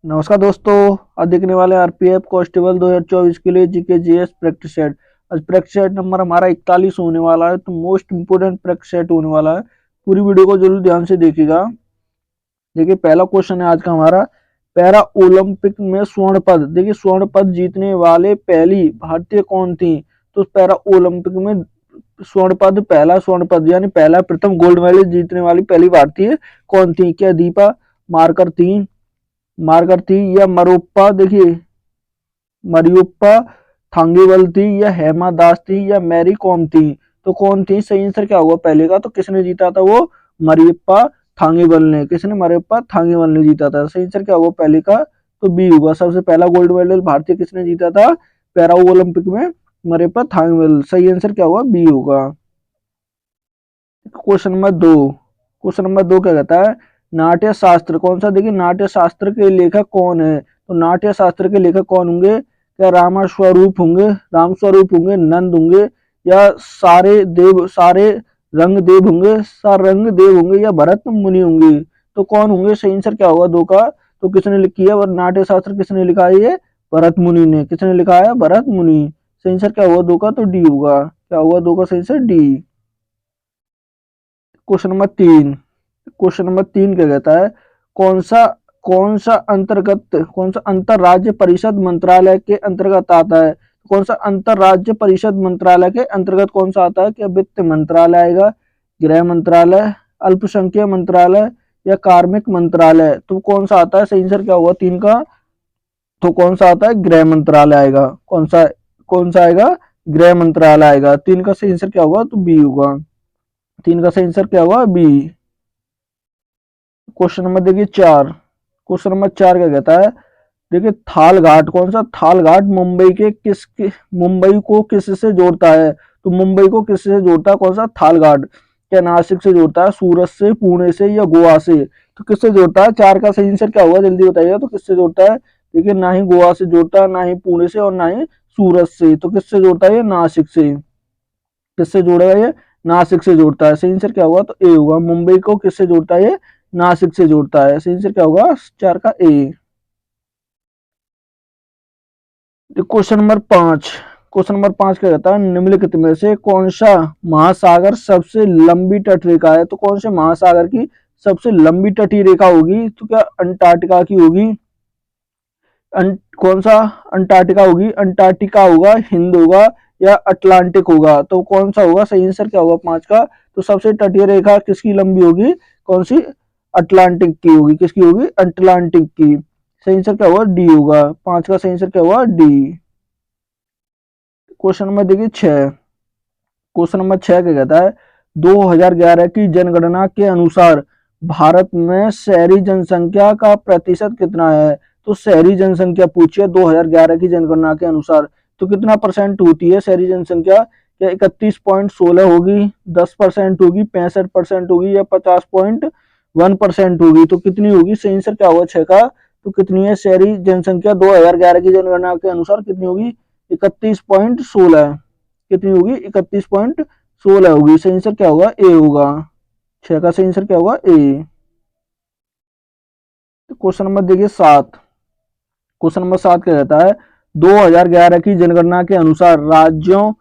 नमस्कार दोस्तों। आज देखने वाले आरपीएफ कांस्टेबल 2024 के लिए जीके जीएस प्रैक्टिस सेट। आज प्रैक्टिस सेट नंबर हमारा 41 होने वाला है, तो मोस्ट इंपोर्टेंट प्रैक्टिस सेट होने वाला है। पूरी वीडियो को जरूर ध्यान से देखिएगा। देखिए पहला क्वेश्चन है आज का हमारा, पैरा ओलंपिक में स्वर्ण पद, देखिए स्वर्ण पद जीतने वाले पहली भारतीय कौन थी। तो पैरा ओलंपिक में स्वर्ण पद, पहला स्वर्ण पद यानी पहला प्रथम गोल्ड मेडल जीतने वाली पहली भारतीय कौन थी। क्या दीपा मारकर थी, या मरोप्पा, देखिए मरियुप्पा थांगीवल थी, या हेमा दास थी, या मैरी कॉम थी। तो कौन थी, सही आंसर क्या होगा पहले का। तो किसने जीता था, वो मरियप्पा थांगीवल ने। किसने, मरियप्पा थांगीवल ने जीता था। सही आंसर क्या होगा पहले का, तो बी होगा। सबसे पहला गोल्ड मेडल भारतीय किसने जीता था, पैरा ओलंपिक में, मरियप्पा थांगीवल। सही आंसर क्या होगा, बी होगा। क्वेश्चन नंबर दो, क्या कहता है, नाट्य शास्त्र कौन सा, देखिए नाट्य शास्त्र के लेखक कौन है। तो नाट्य शास्त्र के लेखक कौन होंगे, क्या राम स्वरूप होंगे, नंद होंगे, या सारे रंग देव होंगे, या भरत मुनि होंगे। तो कौन होंगे, सही आंसर क्या होगा दो का। तो किसने लिखी है नाट्य शास्त्र, किसने लिखा है ये, भरत मुनि ने। किसने लिखा है, भरत मुनि। सही आंसर क्या होगा दो का, तो डी होगा। क्या होगा दो का सही आंसर, डी। क्वेश्चन नंबर तीन क्या कहता है, कौन सा कौन सा अंतर राज्य परिषद मंत्रालय के अंतर्गत आता है। कौन सा अंतर राज्य परिषद मंत्रालय के अंतर्गत कौन सा आता है। क्या वित्त मंत्रालय आएगा, गृह मंत्रालय, अल्पसंख्यक मंत्रालय, या कार्मिक मंत्रालय। तो कौन सा आता है, सही आंसर क्या होगा तीन का। तो कौन सा आता है, गृह मंत्रालय आएगा। कौन सा आएगा, गृह मंत्रालय आएगा। तीन का सही आंसर क्या होगा, तो बी होगा। तीन का सही आंसर क्या होगा, बी। क्वेश्चन नंबर देखिए चार, क्या कहता है, देखिए थाल घाट कौन सा, थाल घाट मुंबई को किससे जोड़ता है। तो मुंबई को किससे जोड़ता है, कौन सा थाल घाट। क्या नासिक से जोड़ता है, सूरत से, पुणे से, या गोवा से। तो किससे जोड़ता है, चार का सही आंसर क्या होगा जल्दी बताइएगा। तो किससे जोड़ता है, देखिए ना ही गोवा से जोड़ता है, ना ही पुणे से, और ना ही सूरत से। तो किससे जोड़ता है, ये नासिक से। किससे जोड़ेगा ये, नासिक से जोड़ता है। सही आंसर क्या होगा, तो ए होगा। मुंबई को किससे जोड़ता है, ये नासिक से जोड़ता है। सही आंसर क्या होगा, चार का ए। क्वेश्चन नंबर पांच क्या कहता है, निम्नलिखित में से कौन सा महासागर सबसे लंबी तट रेखा है। तो कौन से महासागर की सबसे लंबी तटीय रेखा होगी। तो क्या अंटार्कटिका की होगी, कौन सा अंटार्कटिका होगी, अंटार्कटिका होगा, हिंद होगा, या अटलांटिक होगा। तो कौन सा होगा, सही आंसर क्या होगा पांच का। तो सबसे तटीय रेखा किसकी लंबी होगी, कौन सी, अटलांटिक की होगी। किसकी होगी, अटलांटिक की। सही आंसर क्या होगा, डी होगा। पांच का सही आंसर क्या होगा, डी। क्वेश्चन नंबर देखिए छह, क्या कहता है, 2011 की जनगणना के अनुसार भारत में शहरी जनसंख्या का प्रतिशत कितना है। तो शहरी जनसंख्या पूछिए 2011 की जनगणना के अनुसार, तो कितना परसेंट होती है शहरी जनसंख्या। क्या 31.16 होगी, 10% होगी, 65% होगी, या 50.1% होगी। तो कितनी होगी, सही आंसर क्या होगा छह का। तो कितनी है शहरी जनसंख्या 2011 की जनगणना के अनुसार, कितनी होगी, 31.16। कितनी होगी, 31.16 होगी। सही आंसर क्या होगा, ए होगा। छह का सही आंसर क्या होगा, ए। क्वेश्चन नंबर देखिए सात क्या कहता है, 2011 की जनगणना के अनुसार राज्यों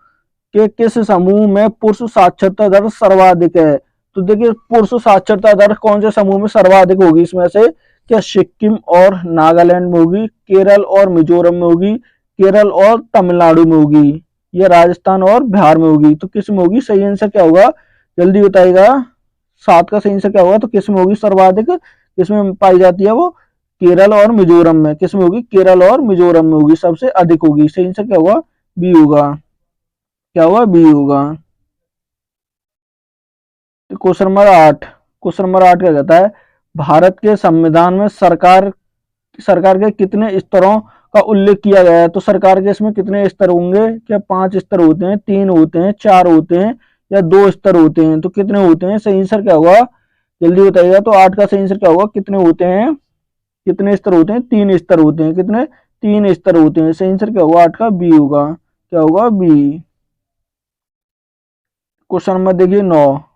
के किस समूह में पुरुष साक्षरता दर सर्वाधिक है। तो देखिए पुरुष साक्षरता दर कौन से समूह में सर्वाधिक होगी इसमें से। क्या सिक्किम और नागालैंड में होगी, केरल और मिजोरम में होगी, केरल और तमिलनाडु में होगी, या राजस्थान और बिहार में होगी। तो किस में होगी, सही आंसर क्या होगा जल्दी बताइएगा। सात का सही आंसर क्या होगा, तो किस में होगी सर्वाधिक, किसमें पाई जाती है वो, केरल और मिजोरम में। किस में होगी, केरल और मिजोरम में होगी, सबसे अधिक होगी। सही आंसर क्या होगा, बी होगा। क्या होगा, बी होगा। क्वेश्चन नंबर आठ क्या कहता है, भारत के संविधान में सरकार के कितने स्तरों का उल्लेख किया गया है। तो सरकार के इसमें कितने स्तर होंगे। क्या 5 स्तर होते हैं, 3 होते हैं, 4 होते हैं, या 2 स्तर होते हैं। तो कितने होते हैं, सही आंसर क्या होगा जल्दी बताइएगा। तो आठ का सही आंसर क्या होगा, कितने होते हैं, कितने स्तर होते हैं, 3 स्तर होते हैं। कितने, 3 स्तर होते हैं। सही आंसर क्या होगा, आठ का बी होगा। क्या होगा, बी। क्वेश्चन नंबर देखिए नौ,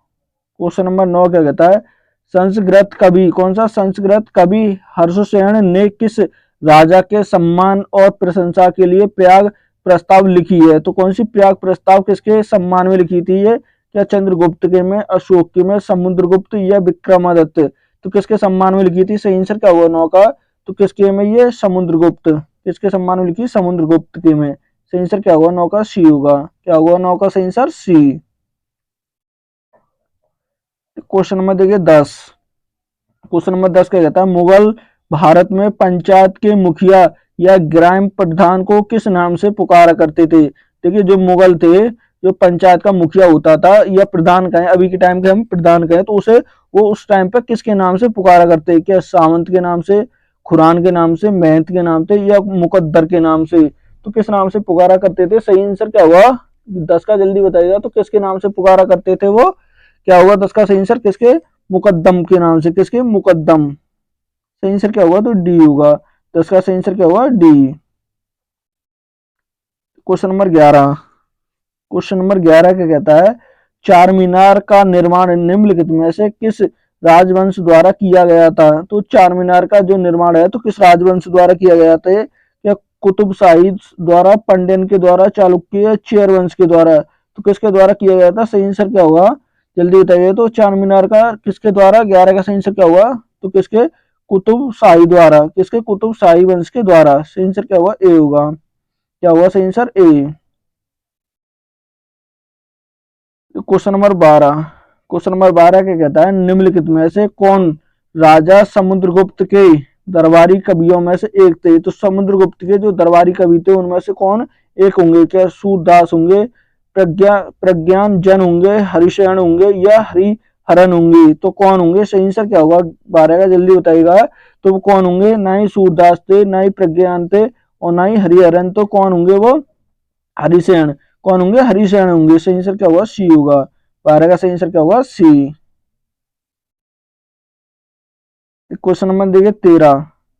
क्या कहता है, संस्कृत कवि, कौन सा संस्कृत कवि हर्षसेन ने किस राजा के सम्मान और प्रशंसा के लिए प्रयाग प्रस्ताव लिखी है? तो कौन सी प्रयाग प्रस्ताव किसके सम्मान में लिखी थी ये? क्या चंद्रगुप्त के में, अशोक के में, समुद्रगुप्त या विक्रमादित्य? तो किसके सम्मान में लिखी थी? सही आंसर क्या होगा 9 का? तो किसके में? ये समुद्रगुप्त। किसके सम्मान में लिखी? समुद्रगुप्त के में। सही आंसर क्या होगा 9 का? सी होगा। क्या होगा 9 का सही आंसर? सी। क्वेश्चन नंबर देखिए 10। क्वेश्चन नंबर 10 क्या कहता है? मुगल भारत में पंचायत के मुखिया या ग्राम प्रधान को किस नाम से पुकारा करते थे? देखिए जो मुगल थे, जो पंचायत का मुखिया होता था या प्रधान कहें, अभी के टाइम के हम प्रधान कहें, तो उसे वो उस टाइम पे किसके नाम से पुकारा करते? क्या सामंत के नाम से, खुरान के नाम से, महंत के नाम से या मुकद्दर के नाम से? तो किस नाम से पुकारा करते थे? सही आंसर क्या हुआ 10 का? जल्दी बताइएगा। तो किसके नाम से पुकारा करते थे वो? क्या होगा 10 का सही आंसर? किसके? मुकद्दम के नाम से। किसके? मुकद्दम। सही आंसर क्या होगा? तो डी होगा। 10 का सही आंसर क्या होगा? D. Question number 11। Question number 11 क्या कहता है? चार मीनार का निर्माण निम्नलिखित में से किस राजवंश द्वारा किया गया था? तो चार मीनार का जो निर्माण है तो किस राजवंश द्वारा किया गया था? क्या कुतुब शाही द्वारा, पंड्यन के द्वारा, चालुक्य या चेर वंश के द्वारा? तो किसके द्वारा किया गया था? सही आंसर क्या होगा? जल्दी बताइए। तो चार मीनार का किसके द्वारा? 11 का सही आंसर क्या हुआ? तो किसके? कुतुब शाही द्वारा। किसके? कुतुब शाही वंश के द्वारा। सही आंसर क्या हुआ? ए होगा। क्या हुआ सही answer? A. Question number 12। Question number 12 क्या कहता है? निम्नलिखित में से कौन राजा समुद्रगुप्त के दरबारी कवियों में से एक थे? तो समुद्रगुप्त के जो दरबारी कवि थे उनमें से कौन एक होंगे? क्या सूरदास होंगे, प्रज्ञान जैन होंगे, हरिशरण होंगे या हरिहरन होंगे? तो कौन होंगे? सही आंसर क्या होगा 12 का? जल्दी बताइएगा। तो वो कौन होंगे? ना ही सूरदास थे, ना ही प्रज्ञान थे और ना ही हरिहरन। तो कौन होंगे वो? हरिसेन। कौन होंगे? हरिसेन होंगे। सही आंसर क्या होगा? सी होगा। 12 का सही आंसर क्या होगा? सी। क्वेश्चन नंबर देखिए 13।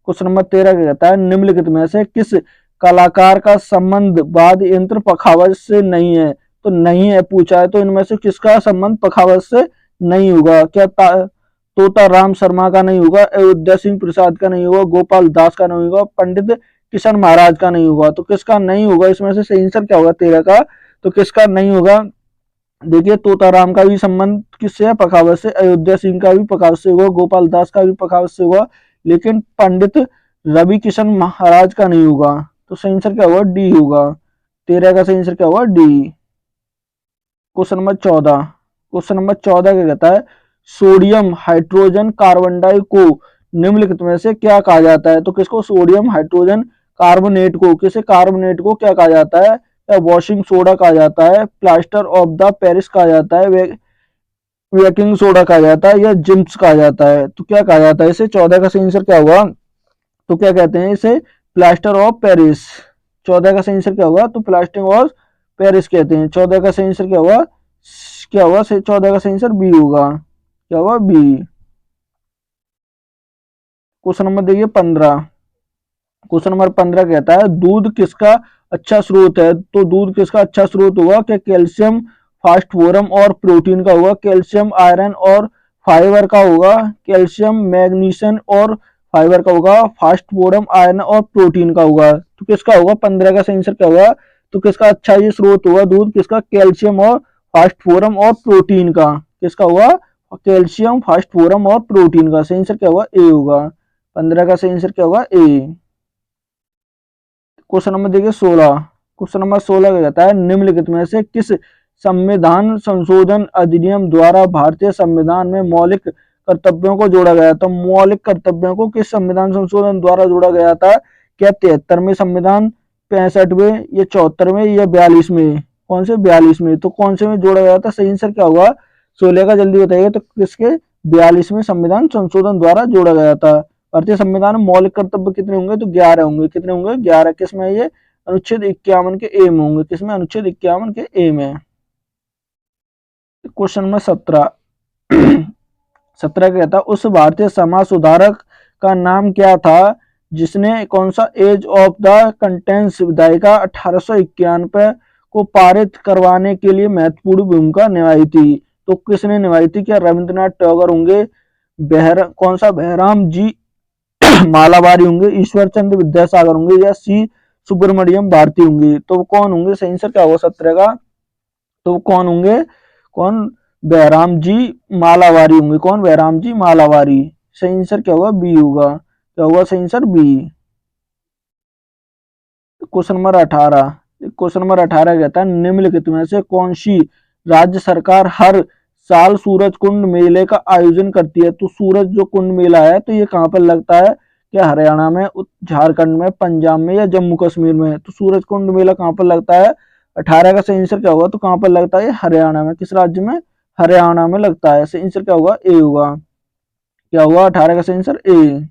क्वेश्चन नंबर 13 क्या कहता है? निम्नलिखित में से किस कलाकार का संबंध वाद्य यंत्र पखावज से नहीं है? तो नहीं है पूछा है, तो इनमें से किसका संबंध पखावज से नहीं होगा? क्या तोता राम शर्मा का नहीं होगा, अयोध्या सिंह प्रसाद का नहीं होगा, गोपाल दास का नहीं होगा, पंडित किशन महाराज का नहीं होगा? तो किसका नहीं होगा इसमें से? सही आंसर क्या होगा 13 का? तो किसका नहीं होगा? देखिए तोताराम का भी संबंध किससे है? पखावज से। अयोध्या सिंह का भी पखावज से होगा, गोपाल दास का भी पखावज से होगा, लेकिन पंडित रवि किशन महाराज का नहीं होगा। तो सही आंसर क्या होगा? डी होगा। 13 का सही आंसर क्या होगा? D. Question number 14। Question number 14 क्या कहता है? सोडियम हाइड्रोजन कार्बन डाई को निम्नलिखित में से क्या कहा जाता है? तो किसको? सोडियम हाइड्रोजन कार्बोनेट को। किसे? कार्बोनेट को क्या कहा जाता है? या वॉशिंग सोडा कहा जाता है, प्लास्टर ऑफ द पेरिस कहा जाता है, बेकिंग सोडा कहा जाता है या जिम्स कहा जाता है? तो क्या कहा जाता है इसे? 14 का सही आंसर क्या होगा? तो क्या कहते हैं इसे? Plaster of Paris. 14 का सही आंसर क्या होगा? तो प्लास्टर ऑफ पेरिस कहते हैं। 14 का सही आंसर क्या होगा? क्या होगा? 14 का सही आंसर बी होगा। क्या होगा? बी। क्वेश्चन नंबर देखिए 15। क्वेश्चन नंबर 15 कहता है दूध किसका अच्छा स्रोत है? तो दूध किसका अच्छा स्रोत होगा? क्या कैल्शियम, फास्फोरम और प्रोटीन का होगा? कैल्शियम, आयरन और फाइबर का होगा? कैल्शियम, मैग्नीशियम और फाइबर का होगा? फास्फोरम, आयरन और प्रोटीन का होगा? तो किसका होगा? 15 का सही आंसर क्या होगा? तो किसका अच्छा ये स्रोत होगा दूध? किसका? कैल्शियम और फास्फोरम और प्रोटीन का। किसका होगा? कैल्शियम, फास्फोरम और प्रोटीन का। सही आंसर क्या होगा? ए होगा। 15 का सही आंसर क्या होगा? ए। क्वेश्चन नंबर देखिए 16। क्वेश्चन नंबर 16 क्या कहता है? निम्नलिखित में से किस संविधान संशोधन अधिनियम द्वारा भारतीय संविधान में मौलिक कर्तव्यों को जोड़ा गया? तो मौलिक कर्तव्यों को किस संविधान संशोधन द्वारा जोड़ा गया था? क्या 73वें संविधान, 65वें या 74वें या 42वें? कौन से? 42वें। तो कौन से में जोड़ा गया था? सही आंसर क्या होगा? 16 का जल्दी बताइए। तो किसके? 42वें संविधान संशोधन द्वारा जोड़ा गया था। भारतीय संविधान में मौलिक कर्तव्य कितने होंगे? तो 11 होंगे। कितने होंगे? 11। किसमें? ये अनुच्छेद 51 के ए में होंगे। किसमें? अनुच्छेद 51 के ए में। Question number 17। 17 कहता है उस भारतीय समाज सुधारक का नाम क्या था जिसने कौन सा एज ऑफ द कंटेंस विधायिका 1891 को पारित करवाने के लिए महत्वपूर्ण भूमिका निभाई थी? तो किसने निभाई थी? क्या रविंद्रनाथ टैगोर होंगे, कौन सा बहराम जी मालाबारी होंगे, ईश्वर चंद्र विद्यासागर होंगे, या सी सुब्रमण्यम भारती होंगे। तो कौन होंगे, सही आंसर क्या होगा 17 का, तो कौन होंगे, कौन, बहराम जी मालाबारी होंगे। कौन, बहराम जी मालाबारी। सही आंसर क्या होगा, बी होगा। क्या होगा सही answer, B. Question number 18, question number 18 कहता है निम्नलिखित में से कौन सी राज्य सरकार हर साल सूरज कुंड मेले का आयोजन करती है। तो सूरज जो कुंड मेला है तो ये कहाँ पर लगता है, क्या हरियाणा में, झारखंड में, पंजाब में, या जम्मू कश्मीर में। तो सूरज कुंड मेला कहाँ पर लगता है, 18 का सही आंसर क्या होगा, तो कहाँ पर लगता है, हरियाणा में। किस राज्य में, हरियाणा में लगता है। सही आंसर क्या होगा, ए होगा। क्या होगा 18 का सही answer, A.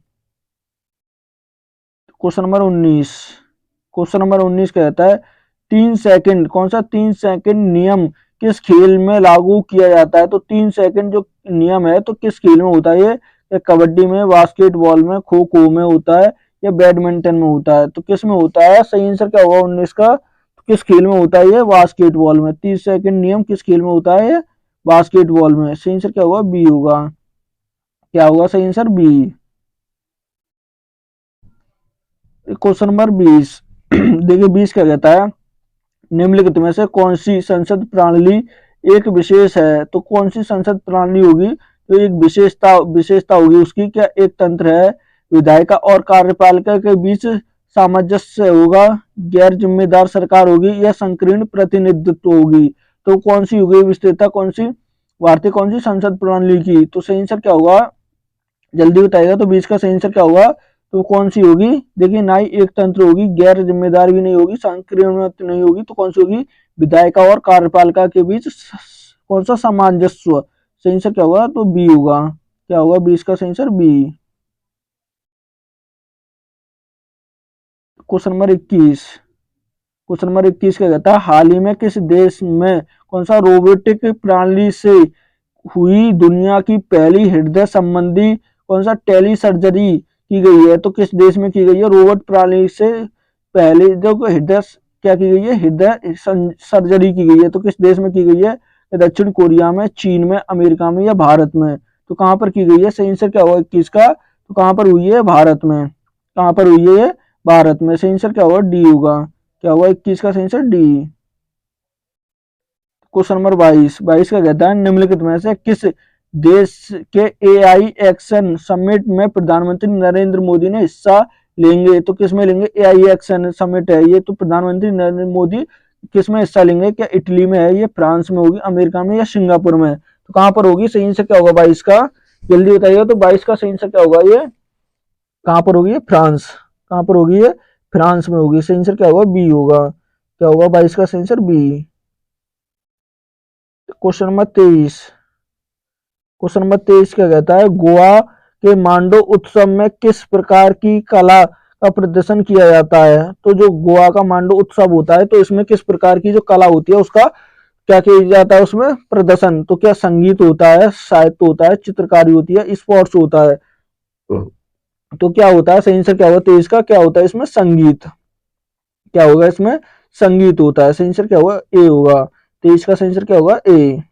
Question number 19, question number 19 कहता है 3 सेकंड, कौन सा 3 सेकंड नियम किस खेल में लागू किया जाता है। तो 3 सेकंड जो नियम है तो किस खेल में होता है ये, या कबड्डी में, बास्केटबॉल में, खो खो में होता है, या बैडमिंटन में होता है। तो किस में होता है, सही आंसर क्या होगा 19 का, तो किस खेल में होता है ये, बास्केटबॉल में। 30 सेकंड नियम किस खेल में होता है ये, बास्केटबॉल में। सही आंसर क्या होगा, बी होगा। क्या होगा सही आंसर, बी। क्वेश्चन नंबर 20 देखिए 20 क्या कहता है, निम्नलिखित में से कौन सी संसद प्रणाली एक विशेष है। तो कौन सी संसद प्रणाली होगी, तो एक विशेषता होगी उसकी, क्या एक तंत्र है, विधायिका और कार्यपालिका के बीच सामंजस्य होगा, गैर जिम्मेदार सरकार होगी, या संकीर्ण प्रतिनिधित्व होगी। तो कौन सी होगी विशेषता, कौन सी भारतीय कौन सी संसद प्रणाली की। तो सही आंसर क्या होगा, जल्दी बताइएगा। तो 20 का सही आंसर क्या होगा, तो कौन सी होगी, देखिए ना ही एक तंत्र होगी, गैर जिम्मेदार भी नहीं होगी, संकीर्ण नहीं होगी, तो कौन सी होगी, विधायिका और कार्यपालिका के बीच कौन सा सामंजस्य। सही आंसर क्या होगा, तो बी होगा। क्या होगा 20 का सही answer, B. Question number 21, question number 21 क्या कहता है, हाल ही में किस देश में कौन सा रोबोटिक प्रणाली से हुई दुनिया की पहली हृदय संबंधी कौन सा टेली सर्जरी की गई है। तो किस देश में की गई है, रोबोट प्रणाली से पहले जो हृदय क्या की गई है, हृदय सर्जरी की गई है। तो किस देश में की गई है, दक्षिण कोरिया में, चीन में, अमेरिका में, या भारत में। तो कहां पर की गई है, सही आंसर क्या होगा 21 का, तो कहां पर हुई है, भारत में। कहां पर हुई है, भारत में। सही आंसर क्या होगा, डी होगा। क्या होगा 21 का सही आंसर, डी। क्वेश्चन नंबर 22 का कहता है निम्नलिखित में से किस देश के एआई एक्शन समिट में प्रधानमंत्री नरेंद्र मोदी ने हिस्सा लेंगे। तो किस में लेंगे, एआई एक्शन समिट है ये, तो प्रधानमंत्री नरेंद्र मोदी किस में हिस्सा लेंगे, क्या इटली में है ये, फ्रांस में होगी, अमेरिका में, या सिंगापुर में। तो कहां पर होगी, सही आंसर क्या होगा 22 का, जल्दी बताइए। तो 22 का सही आंसर क्या होगा, ये कहां पर होगी, फ्रांस। कहां पर होगी ये, फ्रांस में होगी। सही आंसर क्या होगा, बी होगा। क्या होगा 22 का सही answer, B. Question number 23, question number 23 क्या कहता है, गोवा के मांडो उत्सव में किस प्रकार की कला का प्रदर्शन किया जाता है। तो जो गोवा का मांडो उत्सव होता है तो इसमें किस प्रकार की जो कला होती है उसका क्या किया जाता है, उसमें प्रदर्शन। तो क्या संगीत होता है, साहित्य होता है, चित्रकारी होती है, स्पोर्ट्स होता है। तो क्या होता है, सही आंसर क्या होगा 23 का, क्या होता है इसमें, संगीत। क्या होगा इसमें, संगीत होता है। सही आंसर क्या होगा, ए होगा। 23 का सही आंसर क्या होगा, ए।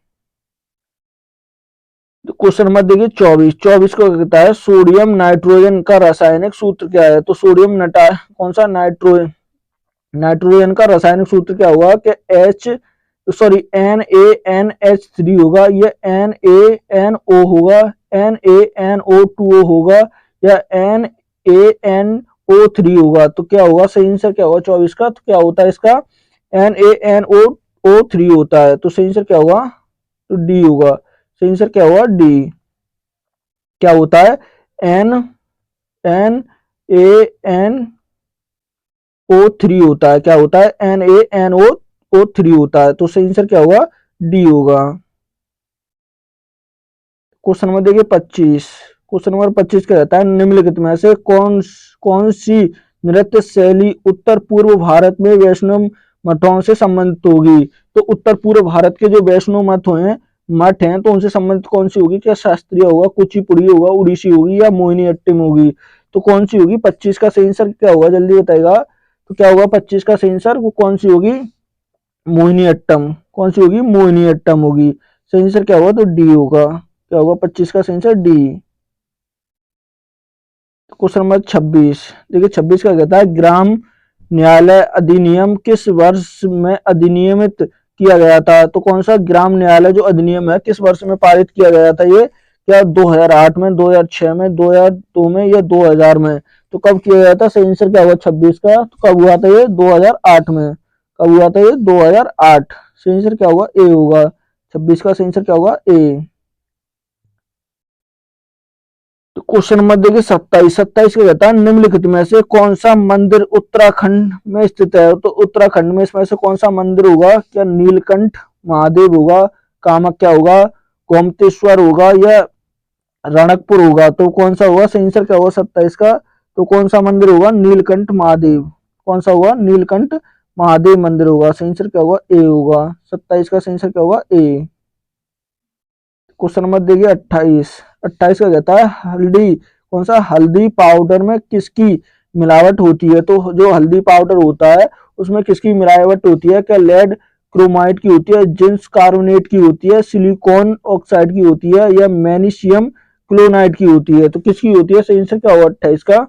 तो क्वेश्चन नंबर देखिए 24 को कहता है सोडियम नाइट्रोजन का रासायनिक सूत्र क्या है। तो सोडियम नटा कौन सा नाइट्रोजन का रासायनिक सूत्र क्या होगा, कि एच सॉरी NaNH3 होगा, या NaNO होगा, NaNO2 होगा, या NaNO3 होगा। तो क्या होगा सही आंसर क्या होगा 24 का, तो क्या होता है इसका NaNO3 होता है। तो सही आंसर क्या होगा, तो डी होगा। सही आंसर क्या होगा, डी। क्या होता है, NaNO3 होता है। क्या होता है, NaNO3 होता है। तो सही आंसर क्या होगा, डी होगा। क्वेश्चन नंबर देखिए 25, क्वेश्चन नंबर 25 का रहता है निम्नलिखित में से कौन सी नृत्य शैली उत्तर पूर्व भारत में वैष्णव मठों से संबंधित होगी। तो उत्तर पूर्व भारत के जो वैष्णव मठ हैं तो उनसे संबंधित कौन सी होगी, क्या शास्त्रीय होगा, कुचिपुड़ी होगा, उड़ीसी होगी, या मोहिनीअट्टम होगी। तो कौन सी होगी, 25 का सही आंसर क्या होगा, जल्दी बताएगा। तो क्या होगा 25 का सही आंसर, वो कौन सी होगी, मोहिनीअट्टम। कौन सी होगी, मोहिनीअट्टम होगी। सही आंसर क्या होगा, तो डी होगा। क्या होगा 25 का सही आंसर, डी। क्वेश्चन नंबर 26, देखिए 26 का कहता है ग्राम न्यायालय अधिनियम किस वर्ष में अधिनियमित किया गया था। तो कौन सा ग्राम न्यायालय जो अधिनियम है किस वर्ष में पारित किया गया था ये, क्या 2008 में, 2006 में, 2002 में या 2000 में। तो कब किया गया था, सही आंसर क्या हुआ 26 का, तो कब हुआ था ये 2008 में। कब हुआ था ये 2008। सही आंसर क्या होगा ए होगा, 26 का सही आंसर क्या होगा ए। तो क्वेश्चन नंबर देखिए 27, 27 का कहता है निम्नलिखित में से कौन सा मंदिर उत्तराखंड में स्थित है। तो उत्तराखंड में इसमें से कौन सा मंदिर होगा, क्या नीलकंठ महादेव होगा, कामाख्या होगा, गोमतेश्वर होगा या रणकपुर होगा। तो कौन सा होगा, सही आंसर क्या होगा 27 का, तो कौन सा मंदिर होगा, नीलकंठ महादेव। कौन सा होगा, नीलकंठ महादेव मंदिर होगा। सही आंसर क्या होगा ए होगा, 27 का सही आंसर क्या होगा ए। क्वेश्चन नंबर देखिए 28, 28 का कहता है हल्दी, कौन सा, हल्दी पाउडर में किसकी मिलावट होती है। तो जो हल्दी पाउडर होता है उसमें किसकी मिलावट होती है, क्या लेड क्रोमाइड की होती है, जिंक कार्बोनेट की होती है, सिलिकॉन ऑक्साइड की होती है या मैग्नीशियम क्लोराइड की होती है। तो किसकी होती है, सही आंसर क्या होगा 28 का,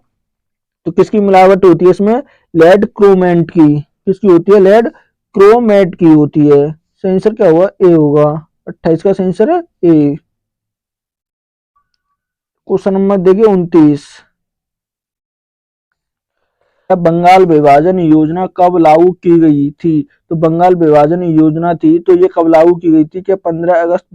तो किसकी मिलावट होती है इसमें, लेड क्रोमेट की। किसकी होती है, लेड क्रोमेट की होती है। सही आंसर क्या होगा ए होगा, 28 का सही आंसर है ए। क्वेश्चन नंबर देखिए 29, बंगाल विभाजन योजना कब लागू की गई थी। तो बंगाल विभाजन योजना थी तो ये कब लागू की गई थी, क्या 15 अगस्त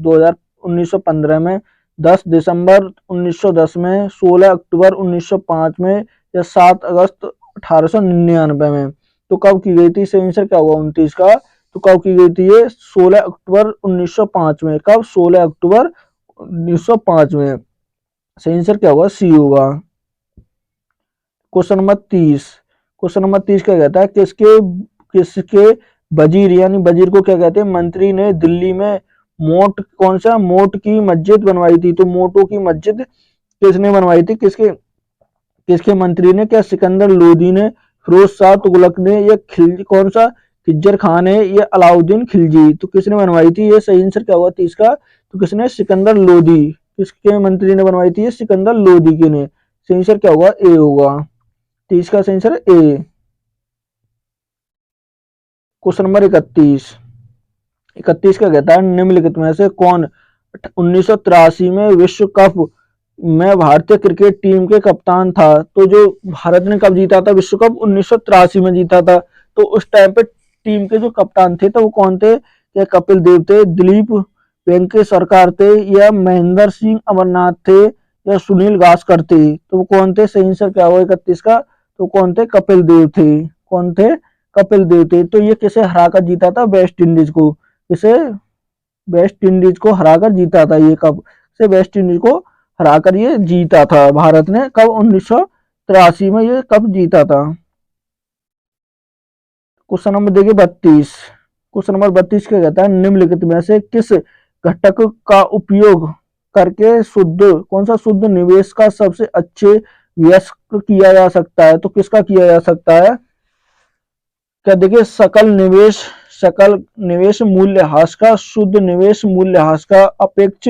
1915 में, 10 दिसंबर 1910 में, 16 अक्टूबर 1905 में या 7 अगस्त 1899 में। तो कब की गई थी, सही आंसर क्या होगा 29 का, तो कब की गई थी ये 16 अक्टूबर 1905 में। कब, 16 अक्टूबर 1905 में। सही आंसर क्या होगा सी होगा। क्वेश्चन नंबर 30, क्वेश्चन नंबर 30 क्या कहता है किसके किसके वजीर यानी वजीर को क्या कहते हैं, मंत्री ने दिल्ली में मोट, कौन सा, मोट की मस्जिद बनवाई थी। तो मोटो की मस्जिद किसने बनवाई थी, किसके किसके मंत्री ने, क्या सिकंदर लोदी ने, फिरोज शाह तुगलक ने या खिलजी, कौन सा, खिज्जर खान है या अलाउद्दीन खिलजी। तो किसने बनवाई थी ये, सही आंसर क्या होगा 30 का, तो किसने, सिकंदर लोदी। किसके मंत्री ने बनवाई थी ये, सिकंदर लोदी के ने। सही आंसर क्या होगा ए होगा, 30 का सही आंसर ए। क्वेश्चन नंबर 31, 31 का कहता है निम्नलिखित में से कौन 1983 में विश्व कप में भारतीय क्रिकेट टीम के कप्तान था। तो जो भारत ने कब जीता था विश्व कप, 1983 में जीता था। तो उस टाइम पे टीम के जो कप्तान थे तो वो कौन थे, या कपिल देव थे, दिलीप वेंकटेश सरकार थे या महेंद्र सिंह अमरनाथ थे या सुनील गावस्कर थे। तो वो कौन थे, सही आंसर क्या होगा 31 का, तो कौन थे, कपिल देव थे। कौन थे, कपिल देव थे। तो ये किसे हराकर जीता था, वेस्ट इंडीज को। किसे, वेस्ट इंडीज को हराकर जीता था ये कप, से वेस्ट इंडीज को हराकर ये जीता था भारत ने। कब, 1983 में ये कप जीता था। क्वेश्चन नंबर देखिए 32, क्वेश्चन नंबर 32 क्या कहता है निम्नलिखित में से किस घटक का उपयोग करके शुद्ध, कौन सा, शुद्ध निवेश का सबसे अच्छे व्यस्क किया जा सकता है। तो किसका किया जा सकता है, क्या, देखिए सकल निवेश मूल्यह्रास का, शुद्ध निवेश मूल्यह्रास का, अपेक्ष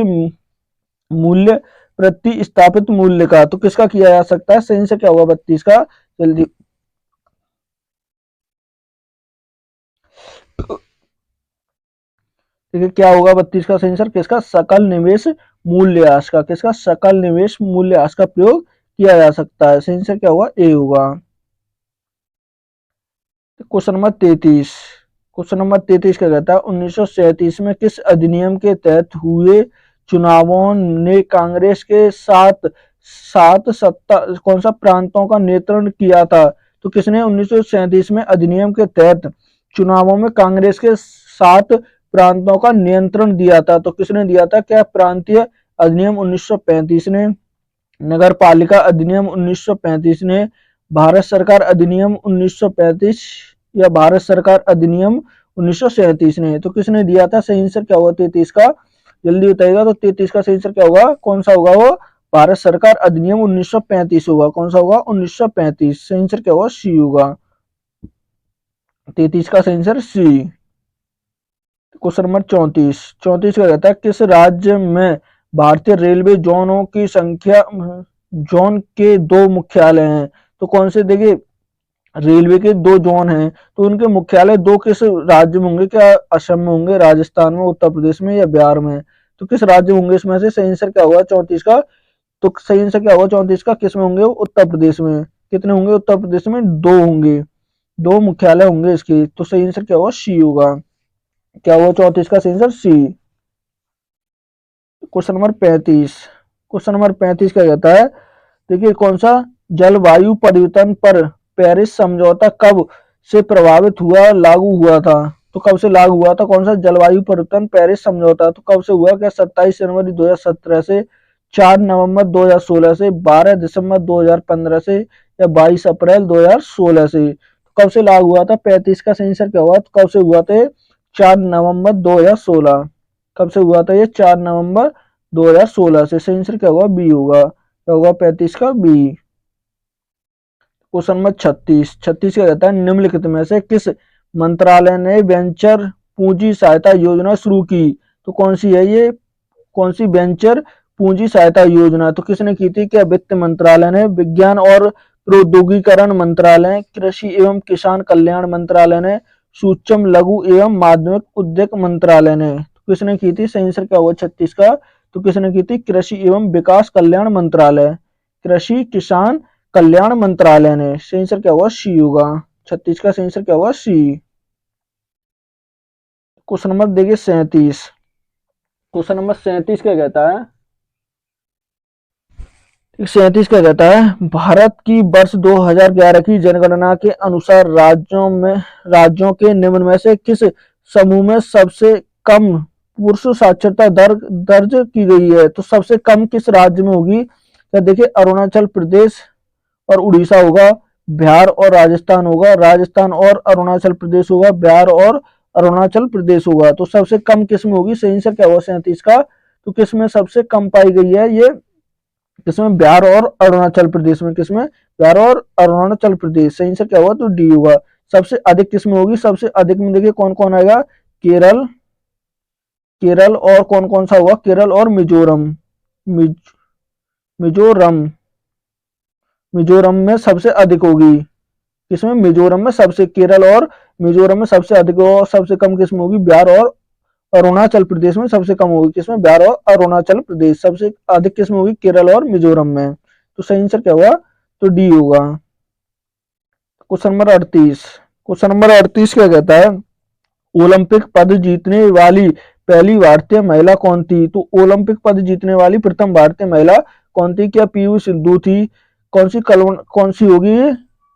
मूल्य प्रति स्थापित मूल्य का। तो किसका किया जा सकता है, सही से क्या होगा 32 का, जल्दी। देखिए क्या होगा 32 का सही आंसर, किसका, सकल निवेश मूल्यह्रास का। किसका, सकल निवेश मूल्यह्रास का प्रयोग किया जा सकता है। सही आंसर क्या होगा ए होगा। क्वेश्चन नंबर 33, क्वेश्चन नंबर 33 क्या कहता है 1937 में किस अधिनियम के तहत हुए चुनावों ने कांग्रेस के सात सात सत्ता, कौन सा, प्रांतों का नियंत्रण किया था। तो किसने 1937 में अधिनियम के तहत चुनावों में कांग्रेस के 7 प्रांतों का नियंत्रण दिया था। तो किसने दिया था, क्या प्रांतीय अधिनियम 1935 ने, नगर पालिका अधिनियम 1935 ने, भारत सरकार अधिनियम 1935 या भारत सरकार अधिनियम 1937 ने। तो किसने दिया था, सही आंसर क्या होगा 33 का, जल्दी बताइएगा। तो 33 का सही आंसर क्या होगा, कौन सा होगा वो, भारत सरकार अधिनियम 1935 होगा। कौन सा होगा, 1935। सही आंसर क्या होगा सी होगा, 33 का सही आंसर सी। क्वेश्चन नंबर 34, 34 का कहता है किस राज्य में भारतीय रेलवे जोनों की संख्या जोन के दो मुख्यालय हैं। तो कौन से, देखिए रेलवे के दो जोन हैं, तो उनके मुख्यालय दो किस राज्य में होंगे? क्या असम में होंगे, राजस्थान में, उत्तर प्रदेश में या बिहार में? तो किस राज्य में होंगे इसमें से? सही आंसर क्या होगा 34 का? तो सही आंसर क्या होगा 34 का? किस में होंगे? उत्तर प्रदेश में। कितने होंगे उत्तर प्रदेश में? दो होंगे, दो मुख्यालय होंगे इसके। तो सही आंसर क्या होगा? सी होगा। क्या होगा 34 का सही answer? C. Question number 35। Question number 35 क्या कहता है? देखिए कौन सा जलवायु परिवर्तन पर पेरिस समझौता कब से प्रभावित हुआ, लागू हुआ था? तो कब से लागू हुआ था? कौन सा जलवायु परिवर्तन पेरिस समझौता तो कब से हुआ? क्या 27 जनवरी 2017 से, 4 नवंबर 2016 से, 12 दिसंबर 2015 से या 22 अप्रैल 2016 से? तो कब से लागू हुआ था? 35 का सही आंसर क्या हुआ? तो कब से हुआ था? 4 नवंबर 2016। कब से हुआ था ये? 4 नवंबर 2016 से। सही आंसर क्या होगा? बी होगा। क्या होगा 35 का? बी। Question number 36। 36 क्या कहता है? निम्नलिखित में से किस मंत्रालय ने वेंचर पूंजी सहायता योजना शुरू की? तो कौन सी है ये? कौन सी वेंचर पूंजी सहायता योजना? तो किसने की थी? क्या वित्त मंत्रालय ने, विज्ञान और प्रौद्योगिकरण मंत्रालय, कृषि एवं किसान कल्याण मंत्रालय ने, सूक्ष्म लघु एवं माध्यमिक उद्योग मंत्रालय ने? तो किसने की थी? सही आंसर क्या होगा 36 का? तो किसने की थी? कृषि एवं विकास कल्याण मंत्रालय, कृषि किसान कल्याण मंत्रालय ने। सही आंसर क्या होगा? सी होगा। 36 का सही आंसर क्या होगा? सी। क्वेश्चन नंबर देखिए 37। क्वेश्चन नंबर 37 क्या कहता है? 37 क्या कहता है? भारत की वर्ष 2011 की जनगणना के अनुसार राज्यों के निम्न में से किस समूह में सबसे कम पुरुष साक्षरता दर दर्ज की गई है? तो सबसे कम किस राज्य में होगी? तो देखिए अरुणाचल प्रदेश और उड़ीसा होगा, बिहार और राजस्थान होगा, राजस्थान और अरुणाचल प्रदेश होगा, बिहार और अरुणाचल प्रदेश होगा। तो सबसे कम किसमें होगी? सही आंसर क्या होगा 37 का? तो किसमें सबसे कम पाई गई है ये? किसमें? बिहार और अरुणाचल प्रदेश में। किसमें? बिहार और अरुणाचल प्रदेश। सही आंसर क्या होगा? तो डी होगा। सबसे अधिक किसमें होगी? सबसे अधिक में देखिए कौन कौन आएगा? केरल, केरल और कौन कौन सा होगा? केरल और मिजोरम। मिजोरम, मिजोरम में सबसे अधिक होगी। किसमें? मिजोरम में सबसे। केरल और मिजोरम में सबसे अधिक और सबसे कम किसमें होगी? बिहार और अरुणाचल प्रदेश में सबसे कम होगी। किसमें? बिहार और अरुणाचल प्रदेश। सबसे अधिक किसमें होगी? केरल और मिजोरम में। तो सही आंसर क्या होगा? तो डी होगा। Question number 38। क्वेश्चन नंबर 38 क्या कहता है? ओलंपिक पद जीतने वाली पहली भारतीय महिला कौन थी? तो ओलंपिक पद जीतने वाली प्रथम भारतीय महिला कौन थी? क्या पीवी सिंधु थी? कौन सी होगी?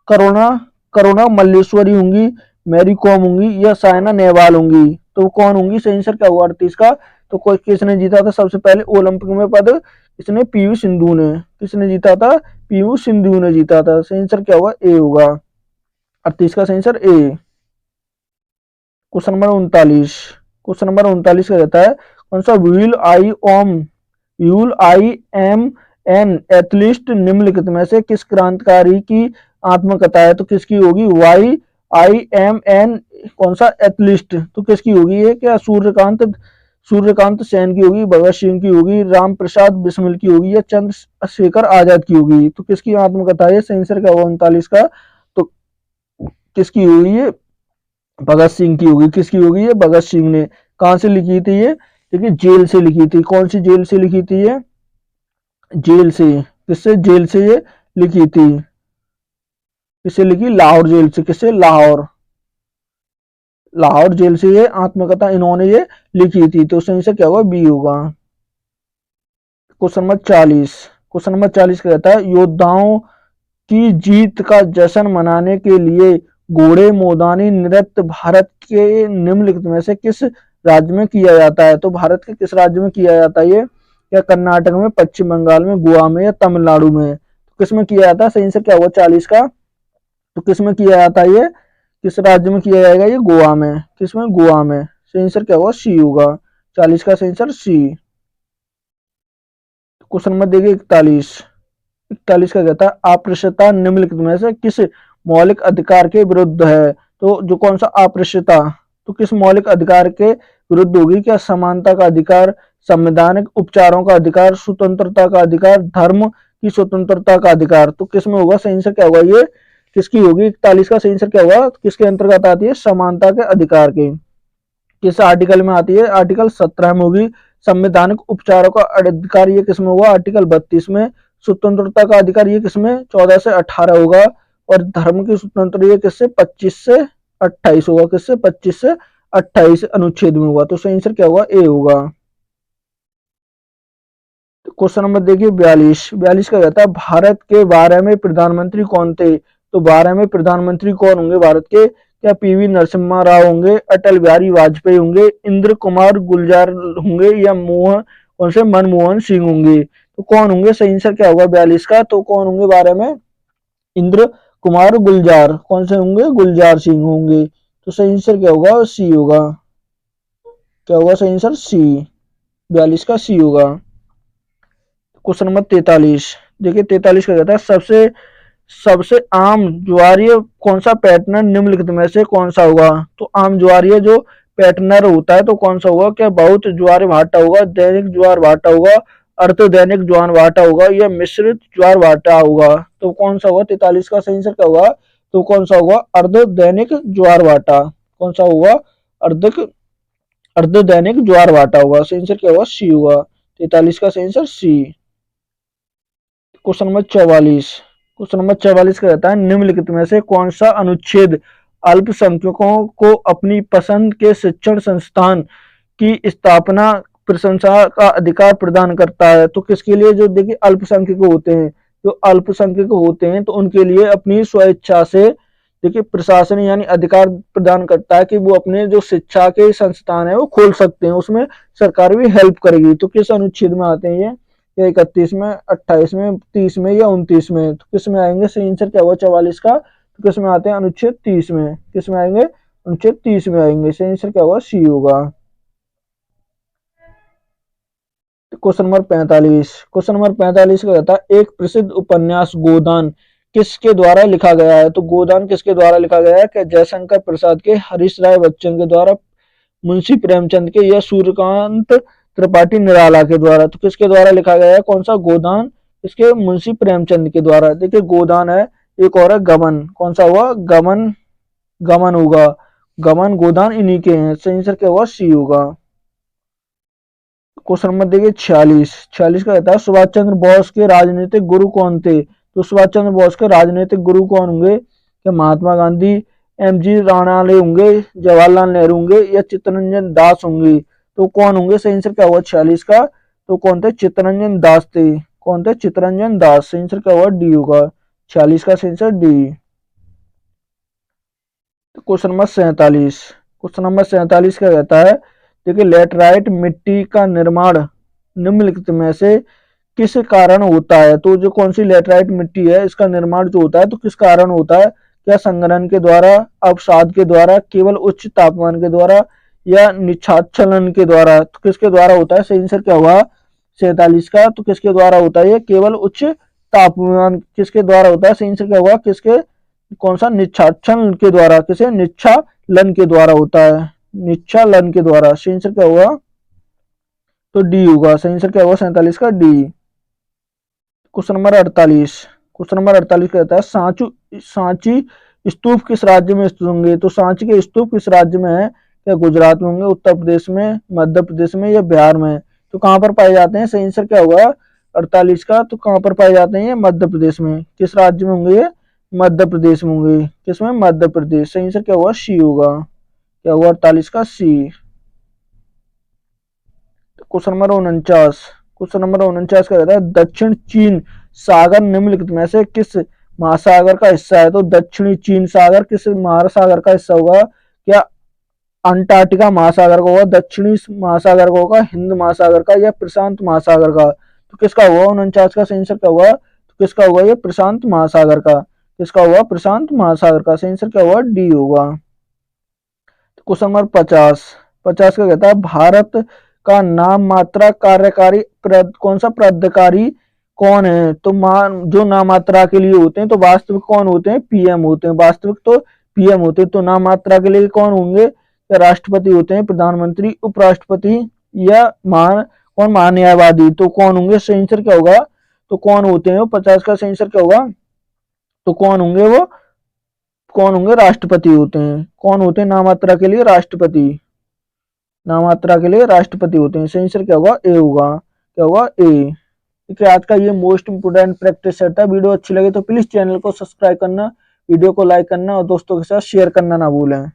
करुणा करुणा मल्लेश्वरी होंगी, मैरी कॉम होंगी या साइना नेहवाल होंगी? तो कौन होंगी? सही आंसर क्या होगा 38 का? तो कोई किसने जीता था सबसे पहले ओलंपिक में पद? किसने? पीवी सिंधु ने। किसने जीता था? पीवी सिंधु ने जीता था। सही आंसर क्या होगा? ए होगा। 38 का सही answer A. Question number 39। Question number 39 का रहता है कौन सा? व्यूल आई एम एन एथलीस्ट निम्नलिखित में से किस क्रांतिकारी की आत्मकथा है? तो किसकी होगी? वाई आई एम एन कौन सा? एथलीस्ट। तो किसकी होगी ये? क्या सूर्यकांत सेन की होगी, भगत सिंह की होगी, राम प्रसाद बिस्मिल की होगी या चंद्रशेखर आजाद की होगी? तो किसकी आत्मकथा है? सही आंसर क्या होगा 39 का? तो किसकी होगी ये? भगत सिंह की होगी। किसकी होगी ये? भगत सिंह ने। कहां से लिखी थी ये? देखिए जेल से लिखी थी। कौन सी जेल से लिखी थी ये? जेल से। किससे? जेल से ये लिखी थी। किससे लिखी? लाहौर जेल से। किससे? लाहौर, लाहौर जेल से ये आत्मकथा इन्होंने ये लिखी थी। तो सही से क्या होगा? बी होगा। Question number 40। क्वेश्चन नंबर 40 कहता है योद्धाओं की जीत का जश्न मनाने के लिए घोड़े मैदानी नृत्य भारत के निम्नलिखित में से किस राज्य में किया जाता है? तो भारत के किस राज्य में किया जाता है ये? क्या कर्नाटक में, पश्चिम बंगाल में, गोवा में या तमिलनाडु में? तो किस में किया जाता है? सही से क्या होगा 40 का? तो किस में किया जाता है ये? किस राज्य में किया जाएगा ये? गोवा में। किस में? गोवा में। सही आंसर क्या होगा? सी होगा। 40 का सही आंसर सी। क्वेश्चन नंबर देखिए 41। 41 का कहता है अस्पृश्यता निम्नलिखित में से किस मौलिक अधिकार के विरुद्ध है? तो जो कौन सा अस्पृश्यता तो किस मौलिक अधिकार के विरुद्ध होगी? क्या समानता का अधिकार, संवैधानिक उपचारों का अधिकार, स्वतंत्रता का अधिकार, धर्म की स्वतंत्रता का अधिकार। तो किसमें होगा सही आंसर क्या होगा, ये किसकी होगी 41 का सही आंसर क्या होगा, किसके अंतर्गत आती है, समानता के अधिकार के। किस आर्टिकल में आती है, आर्टिकल 17 में होगी। संवैधानिक उपचारों का अधिकार ये किसमें होगा, आर्टिकल 32 में। स्वतंत्रता का अधिकार ये किसमें 14 से 18 होगा। और धर्म की स्वतंत्रता ये किससे 25 से 28 होगा, किससे 25 से 28 अनुच्छेद में होगा। तो सही आंसर क्या होगा, ए होगा। क्वेश्चन नंबर देखिए 42 का कहता है भारत के 12वें प्रधानमंत्री कौन थे। तो 12वें प्रधानमंत्री कौन होंगे भारत के, क्या पीवी नरसिम्हा राव होंगे, अटल बिहारी वाजपेयी होंगे, इंद्र कुमार गुलजार होंगे, या मोहन कौन से मनमोहन सिंह होंगे। तो कौन होंगे, सही आंसर क्या होगा 42 का, तो कौन होंगे 12 में, इंद्र कुमार गुलजार, कौन से होंगे, गुलजार सिंह होंगे। तो सही आंसर क्या होगा, सी होगा। क्या होगा सही आंसर, सी, 42 का सी होगा। क्वेश्चन नंबर 43 देखिए 43 का कहता है सबसे सबसे आम ज्वारीय कौन सा पैटर्न निम्नलिखित में से कौन सा होगा। तो आम ज्वारीय जो पैटर्नर होता है तो कौन सा होगा, क्या बहुत ज्वार भाटा होगा, दैनिक ज्वार भाटा होगा, अर्ध दैनिक ज्वार भाटा होगा, या मिश्रित ज्वार भाटा होगा। तो कौन सा होगा 43 का सही आंसर क्या होगा, तो कौन सा होगा, अर्ध दैनिक ज्वार भाटा। कौन सा होगा, अर्ध दैनिक ज्वार भाटा होगा। सही आंसर क्या होगा, सी होगा। 43 का सही answer C. Question number 44, question number 44 का रहता है निम्नलिखित में से कौन सा अनुच्छेद अल्पसंख्यकों को अपनी पसंद के शिक्षण संस्थान की स्थापना प्रशंसा का अधिकार प्रदान करता है। तो किसके लिए, जो देखिए अल्पसंख्यक होते हैं, जो अल्पसंख्यक होते हैं तो उनके लिए अपनी स्वेच्छा से देखिए प्रशासन यानी अधिकार प्रदान करता है कि वो अपने जो शिक्षा के संस्थान है वो खोल सकते हैं, उसमें सरकार भी हेल्प करेगी। तो किस अनुच्छेद में आते हैं ये, या 31 में, 28 में, 30 में, या 29 में। तो किस में आएंगे, सही आंसर क्या हुआ 44 का, तो किस में आते हैं, अनुच्छेद 30 में। किस में आएंगे, अनुच्छेद 30 में आएंगे। सही आंसर क्या होगा, सी होगा। क्वेश्चन नंबर 45, क्वेश्चन नंबर 45 का कहता है एक प्रसिद्ध उपन्यास गोदान किसके द्वारा लिखा गया है। तो गोदान किसके द्वारा लिखा गया है, क्या जयशंकर प्रसाद के, हरीश राय बच्चन के द्वारा, मुंशी प्रेमचंद के, या सूर्यकांत त्रिपाठी निराला के द्वारा। तो किसके द्वारा लिखा गया है, कौन सा गोदान, इसके मुंशी प्रेमचंद के द्वारा। देखिए गोदान है, एक और है गमन, कौन सा हुआ, गमन, गमन होगा, गमन गोदान इन्हीं के हैं। सही आंसर क्या होगा, सी होगा। क्वेश्चन नंबर देखिए 46 का कहता है सुभाष चंद्र बोस के राजनीतिक गुरु कौन थे। तो सुभाष चंद्र बोस के राजनीतिक गुरु कौन होंगे, क्या महात्मा गांधी, एमजी राणाले होंगे, जवाहरलाल नेहरू होंगे, या चित्तरंजन दास होंगे। तो कौन होंगे, सही आंसर क्या हुआ 46 का, तो कौन थे, चित्तरंजन दास थे। कौन थे, चित्तरंजन दास। सही आंसर क्या हुआ, डी होगा। 46 का सही answer D. Question number 47, question number 47 का कहता है देखिए लेटराइट मिट्टी का निर्माण निम्नलिखित में से किस कारण होता है। तो जो कौन सी लेटराइट मिट्टी है इसका निर्माण जो होता है तो किस कारण होता है, क्या संघनन के द्वारा, अवसाद के द्वारा, केवल उच्च तापमान के द्वारा, या निष्कासन के द्वारा। तो किसके द्वारा होता है, सही आंसर क्या हुआ 47 का, तो किसके द्वारा होता है, ये केवल उच्च तापमान किसके द्वारा होता है। सही आंसर क्या हुआ, किसके, कौन सा, निष्कासन के द्वारा, किसे, निष्कालन के द्वारा होता है, निष्कालन के द्वारा। सही आंसर क्या हुआ, तो डी होगा। सही आंसर क्या हुआ 47 का D. Question number 48, question number 48 कहता है सांची स्तूप किस राज्य में स्थित होंगे। तो सांची के स्तूप किस राज्य में है, क्या गुजरात में होंगे, उत्तर प्रदेश में, मध्य प्रदेश में, या बिहार में। तो कहां पर पाए जाते हैं, सही आंसर क्या होगा 48 का, तो कहां पर पाए जाते हैं ये मध्य प्रदेश में। किस राज्य में होंगे ये, मध्य प्रदेश में होंगे। किसमें, मध्य प्रदेश। सही आंसर क्या होगा, सी होगा। क्या हुआ 48 का सी। क्वेश्चन नंबर 49, क्वेश्चन नंबर 49 का रहता है दक्षिण चीन सागर निम्नलिखित में से किस महासागर का हिस्सा है। तो दक्षिणी चीन सागर किस महासागर का हिस्सा होगा, क्या अंटार्कटिका महासागर का होगा, दक्षिणी महासागर का होगा, हिंद महासागर का, या प्रशांत महासागर का। तो किसका होगा 49 का सही आंसर क्या होगा, तो किसका होगा ये प्रशांत महासागर का। किसका होगा, प्रशांत महासागर का। सही आंसर क्या होगा, डी होगा। क्वेश्चन नंबर 50 का कहता है भारत का नाम मात्रा कार्यकारी कौन सा प्राधिकारी कौन है। तो जो नाम मात्रा के लिए होते हैं तो वास्तविक कौन होते हैं, पीएम होते हैं, वास्तविक तो पीएम होते हैं। तो नाम मात्रा के लिए कौन होंगे, या राष्ट्रपति होते हैं, प्रधानमंत्री, उपराष्ट्रपति, या कौन महान्यायवादी। तो कौन होंगे, सही आंसर क्या होगा, तो कौन होते हैं वो? 50 का सही आंसर क्या होगा? तो कौन होंगे वो? कौन होंगे? राष्ट्रपति होते हैं। कौन होते हैं नामात्रा के लिए? राष्ट्रपति। नामात्रा के लिए राष्ट्रपति होते हैं। सही आंसर क्या होगा? ए होगा। क्या होगा? ए। ठीक है, आज का ये मोस्ट इंपोर्टेंट प्रैक्टिस सेट है। वीडियो अच्छी लगे तो प्लीज चैनल को सब्सक्राइब करना, वीडियो को लाइक करना और दोस्तों के साथ शेयर करना ना भूलें।